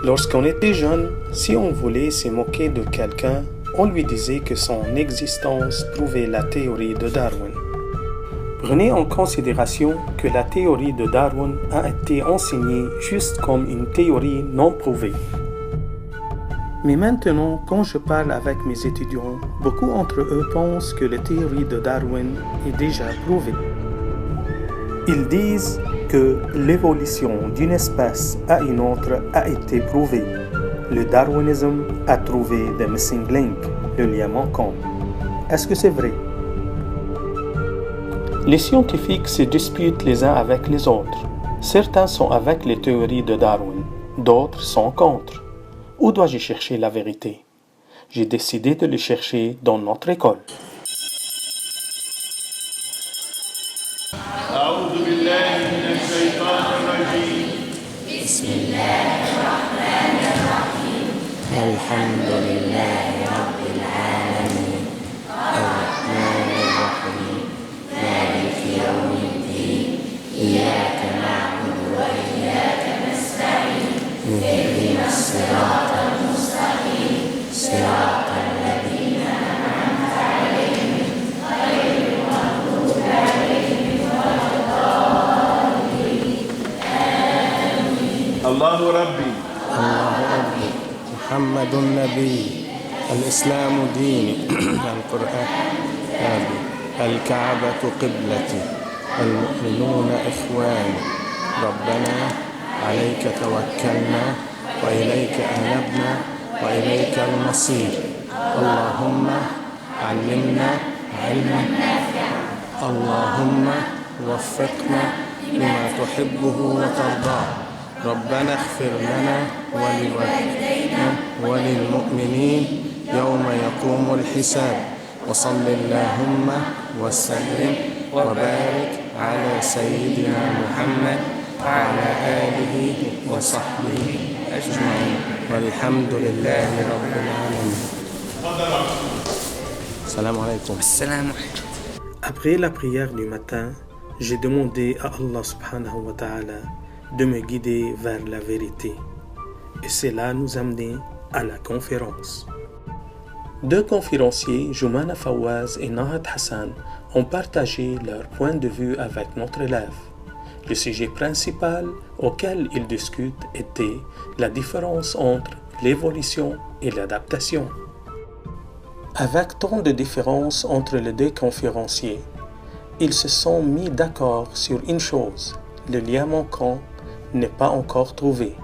Lorsqu'on était jeune, si on voulait se moquer de quelqu'un, on lui disait que son existence prouvait la théorie de Darwin. Prenez en considération que la théorie de Darwin a été enseignée juste comme une théorie non prouvée. Mais maintenant, quand je parle avec mes étudiants, beaucoup d'entre eux pensent que la théorie de Darwin est déjà prouvée. Ils disent que l'évolution d'une espèce à une autre a été prouvée. Le darwinisme a trouvé the missing link, le lien manquant. Est-ce que c'est vrai? Les scientifiques se disputent les uns avec les autres. Certains sont avec les théories de Darwin, d'autres sont contre. Où dois-je chercher la vérité? J'ai décidé de le chercher dans notre école. الحمد لله رب العالمين الرحمن الرحيم مالك يوم الدين إياك نعبد وإياك نستعين اهدنا الصراط المستقيم صراط الذين أنعمت عليهم غير المغضوب عليهم ولا الضالين آمين. الله ربي الله ربي محمد النبي الإسلام ديني القرآن أبي الكعبة قبلتي المؤمنون إخواني ربنا عليك توكلنا وإليك أنبنا وإليك المصير اللهم علمنا علما اللهم وفقنا لما تحبه وترضاه ربنا اغفر لنا ولوالدينا وللمؤمنين يوم يقوم الحساب وصل اللهم وسلم وبارك على سيدنا محمد وعلى آله وصحبه أجمعين والحمد لله رب العالمين. السلام عليكم. السلام عليكم. Après la prière du matin, j'ai demandé à Allah subhanahu wa ta'ala de me guider vers la vérité. Et cela nous a amené à la conférence. Deux conférenciers, Joumana Fawaz et Nahat Hassan, ont partagé leur point de vue avec notre élève. Le sujet principal auquel ils discutent était la différence entre l'évolution et l'adaptation. Avec tant de différences entre les deux conférenciers, ils se sont mis d'accord sur une chose, le lien manquant n'est pas encore trouvé.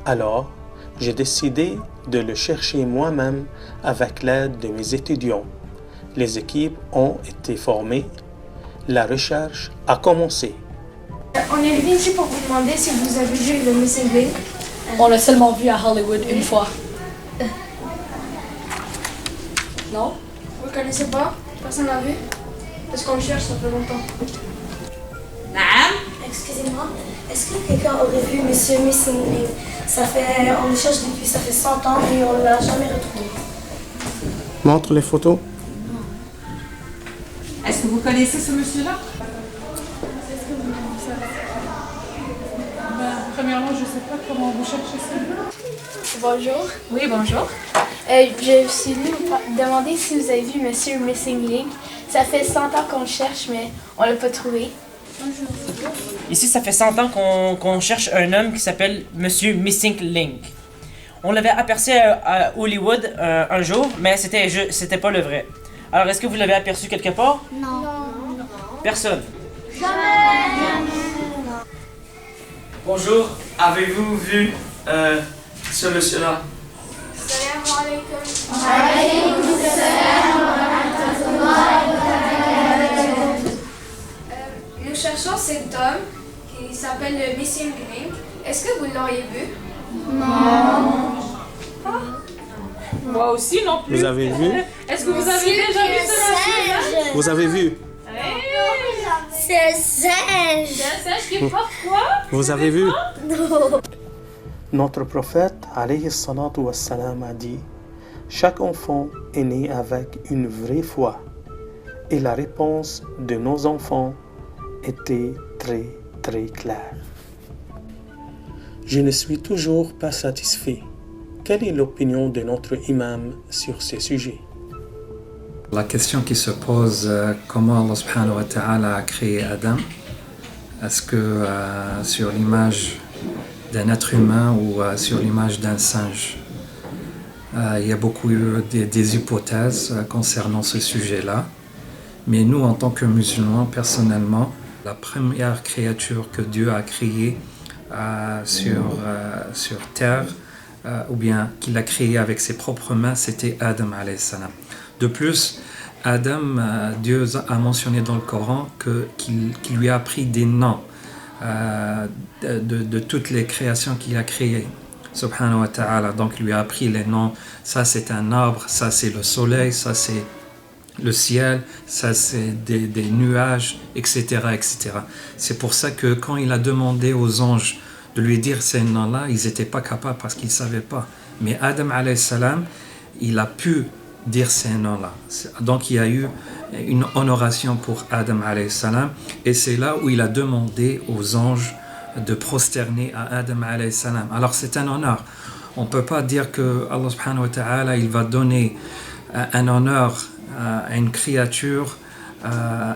Alors, j'ai décidé de le chercher moi-même avec l'aide de mes étudiants. Les équipes ont été formées. La recherche a commencé. On est venu ici pour vous demander si vous avez vu le Missing Link. On l'a seulement vu à Hollywood une fois. Non? Vous ne connaissez pas? Personne n'a vu? Parce qu'on le cherche, ça fait longtemps. Excusez-moi, est-ce que quelqu'un aurait vu Monsieur Missing Link? On le cherche depuis, ça fait 100 ans et on ne l'a jamais retrouvé. Montre les photos. Est-ce que vous connaissez ce monsieur-là? Premièrement, je ne sais pas comment vous cherchez ça. Bonjour. Oui, bonjour. Je suis venue vous demander si vous avez vu Monsieur Missing Link. Ça fait 100 ans qu'on le cherche, mais on ne l'a pas trouvé. Ici, ça fait 100 ans qu'on cherche un homme qui s'appelle Monsieur Missing Link. On l'avait aperçu à Hollywood un jour, mais c'était pas le vrai. Alors, est-ce que vous l'avez aperçu quelque part? Non. Personne. Jamais. Bonjour, avez-vous vu ce monsieur-là? Salam alaikum. Nous cherchons cet homme qui s'appelle le Missing Link. Est-ce que vous l'auriez vu? Moi aussi non plus. Vous avez vu? Est-ce que vous avez déjà vu ce monsieur-là? Vous avez vu? C'est un singe. C'est un singe qui porte quoi? Vous avez vu? Notre prophète, alayhi salatu wassalam, a dit « Chaque enfant est né avec une vraie foi. » Et la réponse de nos enfants était très, très claire. Je ne suis toujours pas satisfait. Quelle est l'opinion de notre imam sur ces sujets? La question qui se pose, comment Allah subhanahu wa ta'ala a créé Adam? Est-ce que sur l'image d'un être humain ou sur l'image d'un singe? Il y a beaucoup des hypothèses concernant ce sujet-là. Mais nous, en tant que musulmans, personnellement, la première créature que Dieu a créée sur terre, ou bien qu'il a créée avec ses propres mains, c'était Adam alayhi salam. De plus, Adam, Dieu a mentionné dans le Coran qu'il lui a appris des noms de toutes les créations qu'il a créées. Subhanahu wa ta'ala. Donc il lui a appris les noms. Ça c'est un arbre, ça c'est le soleil, ça c'est le ciel, ça c'est des nuages, etc., etc. C'est pour ça que quand il a demandé aux anges de lui dire ces noms-là, ils n'étaient pas capables parce qu'ils ne savaient pas. Mais Adam alayhi salam, il a pu dire ces noms-là. Donc il y a eu une honoration pour Adam alayhi salam, et c'est là où il a demandé aux anges de prosterner à Adam alayhi salam. Alors c'est un honneur. On ne peut pas dire que Allah subhanahu wa ta'ala il va donner un honneur à une créature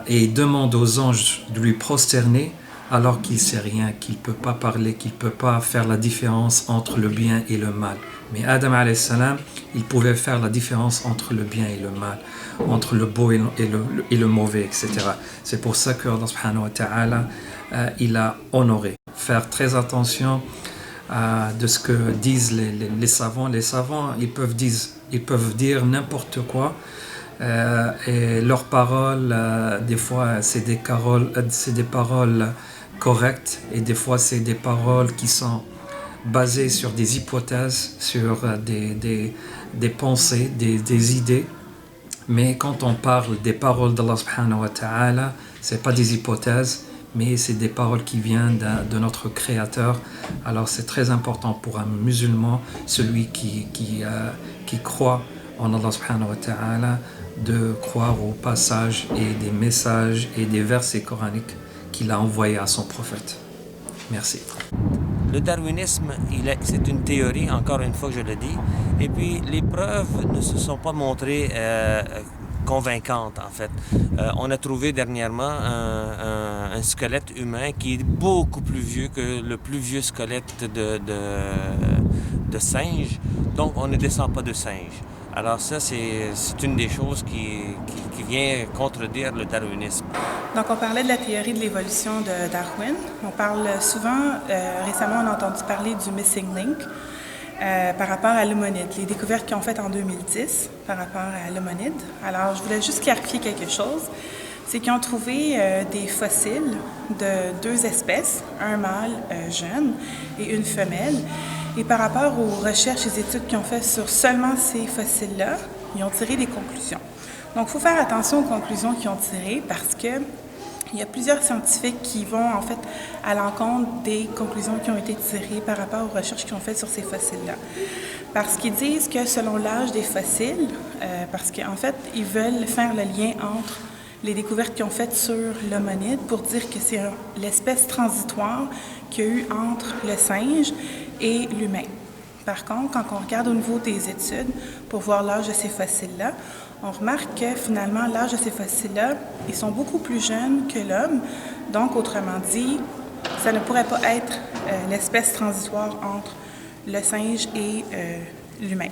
et demande aux anges de lui prosterner alors qu'il ne sait rien, qu'il ne peut pas parler, qu'il ne peut pas faire la différence entre le bien et le mal. Mais Adam alayhi salam, il pouvait faire la différence entre le bien et le mal, entre le beau et le mauvais, etc. C'est pour ça que Allah subhanahu wa ta'ala il a honoré. Faire très attention de ce que disent les savants. Les savants, ils peuvent dire n'importe quoi. Et leurs paroles, des fois, c'est des paroles correctes, et des fois, c'est des paroles qui sont basées sur des hypothèses, sur des pensées, des idées. Mais quand on parle des paroles d'Allah subhanahu wa ta'ala, ce n'est pas des hypothèses, mais c'est des paroles qui viennent de notre Créateur. Alors c'est très important pour un musulman, celui qui croit en Allah subhanahu wa ta'ala, de croire aux passages et des messages et des versets coraniques qu'il a envoyés à son prophète. Merci. Le darwinisme, c'est une théorie, encore une fois que je le dis, et puis les preuves ne se sont pas montrées convaincantes en fait. On a trouvé dernièrement un squelette humain qui est beaucoup plus vieux que le plus vieux squelette de singe, donc on ne descend pas de singe. Alors ça, c'est une des choses qui vient contredire le darwinisme. Donc on parlait de la théorie de l'évolution de Darwin. On parle souvent, récemment on a entendu parler du missing link par rapport à l'homonide, les découvertes qu'ils ont faites en 2010 par rapport à l'homonide. Alors je voulais juste clarifier quelque chose, c'est qu'ils ont trouvé des fossiles de 2 espèces, un mâle jeune et une femelle. Et par rapport aux recherches et études qu'ils ont faites sur seulement ces fossiles-là, ils ont tiré des conclusions. Donc, il faut faire attention aux conclusions qu'ils ont tirées parce qu'il y a plusieurs scientifiques qui vont en fait à l'encontre des conclusions qui ont été tirées par rapport aux recherches qu'ils ont faites sur ces fossiles-là. Parce qu'ils disent que selon l'âge des fossiles, parce qu'en fait, ils veulent faire le lien entre les découvertes qu'ils ont faites sur l'homonide pour dire que c'est l'espèce transitoire qu'il y a eu entre le singe et l'humain. Par contre, quand on regarde au niveau des études pour voir l'âge de ces fossiles-là, on remarque que finalement, l'âge de ces fossiles-là, ils sont beaucoup plus jeunes que l'homme. Donc, autrement dit, ça ne pourrait pas être l'espèce transitoire entre le singe et l'humain.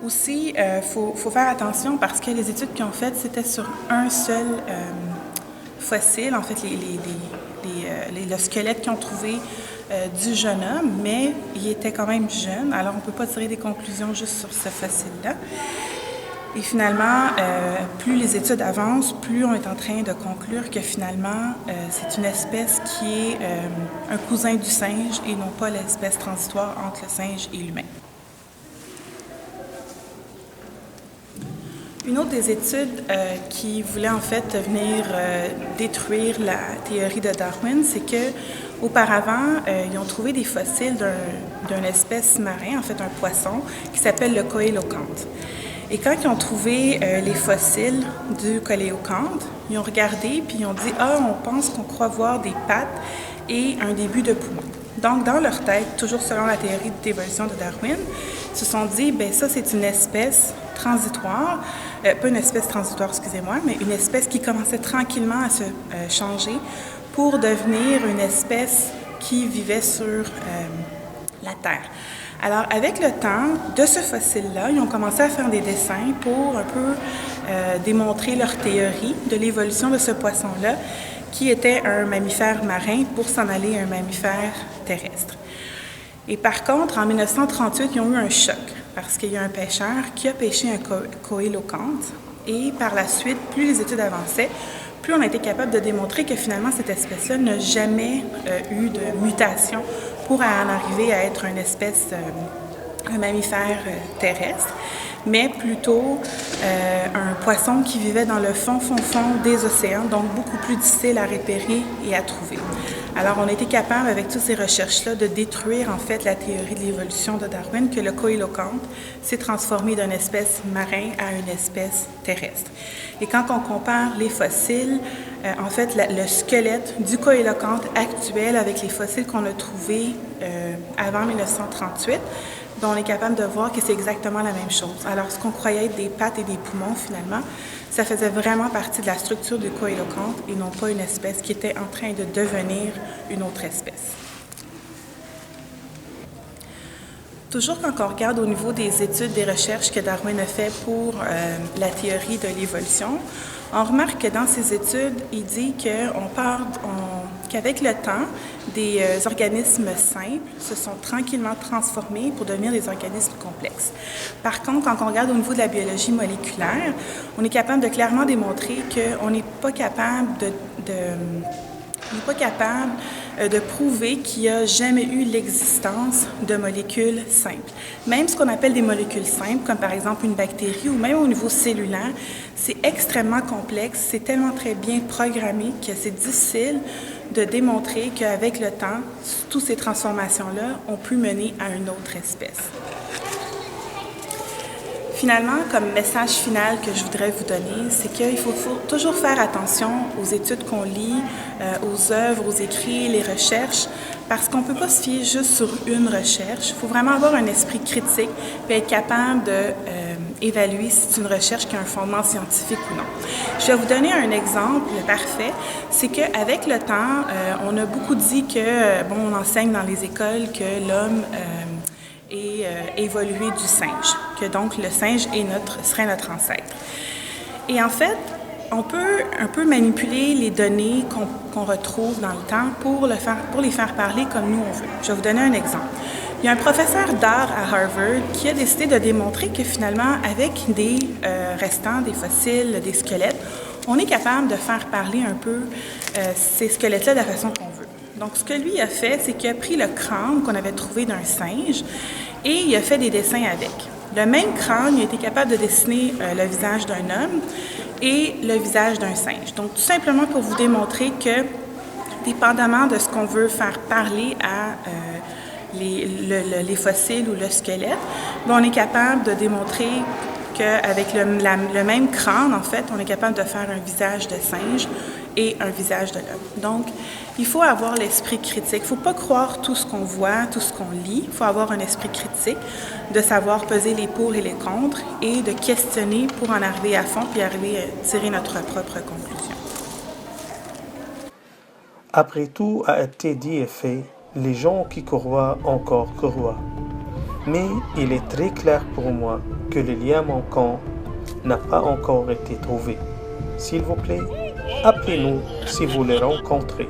Aussi, faut faire attention parce que les études qu'ils ont faites, c'était sur un seul fossile, en fait, le squelette qu'ils ont trouvé du jeune homme, mais il était quand même jeune, alors on ne peut pas tirer des conclusions juste sur ce fossile-là. Et finalement, plus les études avancent, plus on est en train de conclure que finalement, c'est une espèce qui est un cousin du singe et non pas l'espèce transitoire entre le singe et l'humain. Une autre des études qui voulait en fait venir détruire la théorie de Darwin, c'est que auparavant, ils ont trouvé des fossiles d'une espèce marin, en fait un poisson, qui s'appelle le coélocanthe. Et quand ils ont trouvé les fossiles du coélocanthe, ils ont regardé puis ils ont dit « Ah, on pense qu'on croit voir des pattes et un début de poumon. » Donc, dans leur tête, toujours selon la théorie d'évolution de Darwin, ils se sont dit, ben ça, c'est une espèce transitoire, pas une espèce transitoire, excusez-moi, mais une espèce qui commençait tranquillement à se changer pour devenir une espèce qui vivait sur la Terre. Alors, avec le temps, de ce fossile-là, ils ont commencé à faire des dessins pour un peu démontrer leur théorie de l'évolution de ce poisson-là, qui était un mammifère marin pour s'en aller à un mammifère terrestre. Et par contre, en 1938, ils ont eu un choc, parce qu'il y a un pêcheur qui a pêché un coélocanthe, et par la suite, plus les études avançaient, plus on a été capable de démontrer que finalement, cette espèce-là n'a jamais eu de mutation pour en arriver à être une espèce, un mammifère terrestre, mais plutôt un poisson qui vivait dans le fond des océans, donc beaucoup plus difficile à repérer et à trouver. Alors, on a été capable, avec toutes ces recherches-là, de détruire en fait la théorie de l'évolution de Darwin, que le coélocanthe s'est transformé d'une espèce marin à une espèce terrestre. Et quand on compare les fossiles, en fait, le squelette du coélocanthe actuel avec les fossiles qu'on a trouvés avant 1938, ben, on est capable de voir que c'est exactement la même chose. Alors, ce qu'on croyait être des pattes et des poumons, finalement, ça faisait vraiment partie de la structure du coélocanthe et non pas une espèce qui était en train de devenir une autre espèce. Toujours quand on regarde au niveau des études, des recherches que Darwin a fait pour la théorie de l'évolution, on remarque que dans ses études, il dit qu'avec le temps, des organismes simples se sont tranquillement transformés pour devenir des organismes complexes. Par contre, quand on regarde au niveau de la biologie moléculaire, on est capable de clairement démontrer qu'on n'est pas capable de prouver qu'il n'y a jamais eu l'existence de molécules simples. Même ce qu'on appelle des molécules simples, comme par exemple une bactérie ou même au niveau cellulaire, c'est extrêmement complexe, c'est tellement très bien programmé que c'est difficile de démontrer qu'avec le temps, toutes ces transformations-là ont pu mener à une autre espèce. Finalement, comme message final que je voudrais vous donner, c'est qu'il faut toujours faire attention aux études qu'on lit, aux œuvres, aux écrits, les recherches, parce qu'on ne peut pas se fier juste sur une recherche. Il faut vraiment avoir un esprit critique et être capable d'évaluer si c'est une recherche qui a un fondement scientifique ou non. Je vais vous donner un exemple parfait. C'est qu'avec le temps, on a beaucoup dit que, on enseigne dans les écoles que l'homme et évolué du singe, que donc le singe serait notre ancêtre. Et en fait, on peut un peu manipuler les données qu'on retrouve dans le temps pour les faire parler comme nous on veut. Je vais vous donner un exemple. Il y a un professeur d'art à Harvard qui a décidé de démontrer que finalement, avec des restants, des fossiles, des squelettes, on est capable de faire parler un peu ces squelettes-là de la façon qu'on veut. Donc, ce que lui a fait, c'est qu'il a pris le crâne qu'on avait trouvé d'un singe et il a fait des dessins avec. Le même crâne, il a été capable de dessiner le visage d'un homme et le visage d'un singe. Donc, tout simplement pour vous démontrer que, dépendamment de ce qu'on veut faire parler à les fossiles ou le squelette, on est capable de démontrer qu'avec le même crâne, en fait, on est capable de faire un visage de singe et un visage de l'homme. Donc, il faut avoir l'esprit critique. Il ne faut pas croire tout ce qu'on voit, tout ce qu'on lit. Il faut avoir un esprit critique, de savoir peser les pour et les contre et de questionner pour en arriver à fond puis arriver à tirer notre propre conclusion. Après tout a été dit et fait, les gens qui croient encore croient. Mais il est très clair pour moi que le lien manquant n'a pas encore été trouvé. S'il vous plaît, appelez-nous si vous le rencontrez.